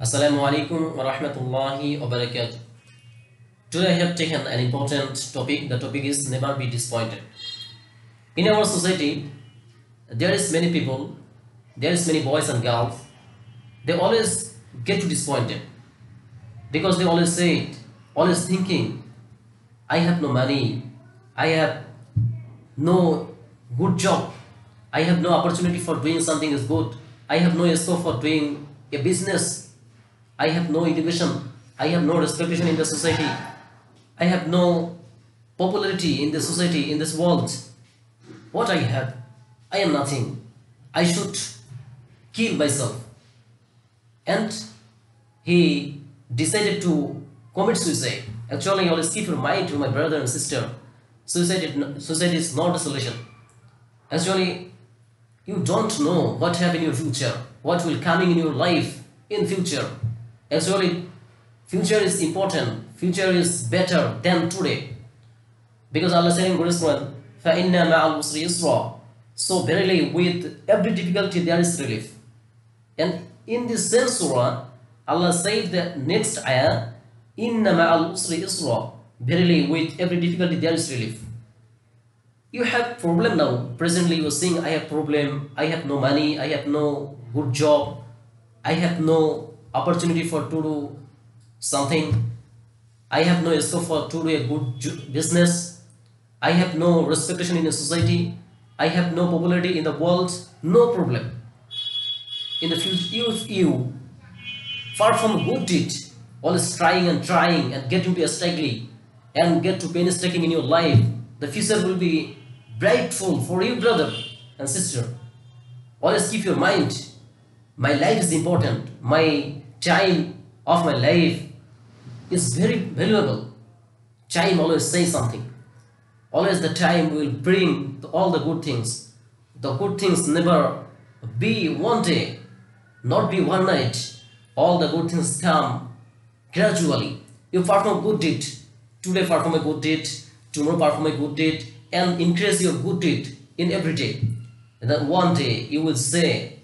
Assalamu alaikum wa rahmatullahi wa barakatuh. Today I have taken an important topic. The topic is never be disappointed. In our society, there is many people, there is many boys and girls. They always get disappointed because they always say it, always thinking, I have no money, I have no good job, I have no opportunity for doing something is good, I have no scope for doing a business, I have no education, I have no reputation in the society, I have no popularity in the society, in this world. What I have? I am nothing. I should kill myself. And he decided to commit suicide. Actually, always keep your mind to my brother and sister. Suicide is not a solution. Actually, you don't know what happen in your future, what will coming in your life in future. Actually, future is important. Future is better than today. Because Allah said in Quran, فَإِنَّ مَعَ الْعُسْرِ يُسْرًا. So verily with every difficulty there is relief. And in this same surah, Allah said the next ayah, إِنَّ مَعَ الْعُسْرِ يُسْرًا. Verily with every difficulty there is relief. You have problem now. Presently you are saying, I have problem, I have no money, I have no good job, I have no opportunity for to do something, I have no scope for to do a good business, I have no reputation in the society, I have no popularity in the world. No problem. In the future, if you far from good deed, always trying and get to be a struggle and get to painstaking in your life, the future will be brightful for you, brother and sister. Always keep your mind. My life is important. My time of my life is very valuable. Time always says something. Always the time will bring all the good things. The good things never be one day, not be one night. All the good things come gradually. You perform a good deed. Today perform a good deed. Tomorrow perform a good deed. And increase your good deed in every day. And then one day you will say,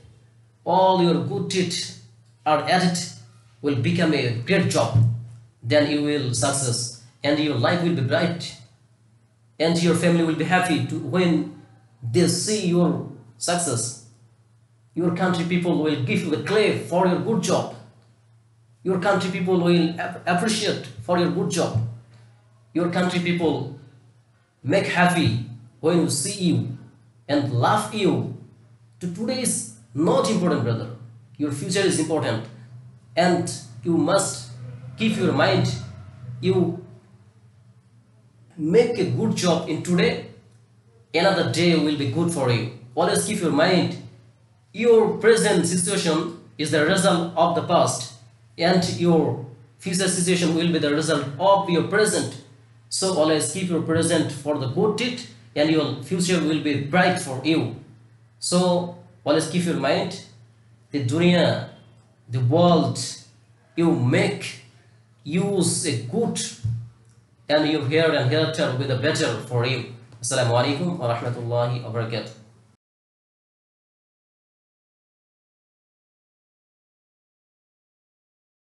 all your good deeds are added will become a great job. Then you will success and your life will be bright. And your family will be happy when they see your success. Your country people will give you the clay for your good job. Your country people will appreciate for your good job. Your country people make happy when you see you and love you. Today is not important, brother. Your future is important. And you must keep your mind. You make a good job in today, another day will be good for you. Always keep your mind. Your present situation is the result of the past, and your future situation will be the result of your present. So always keep your present for the good deed, and your future will be bright for you. So always keep your mind. The dunya, the world, you make use a good, and your here and hereafter will be the better for you. Assalamu alaikum wa rahmatullahi wa barakatuh.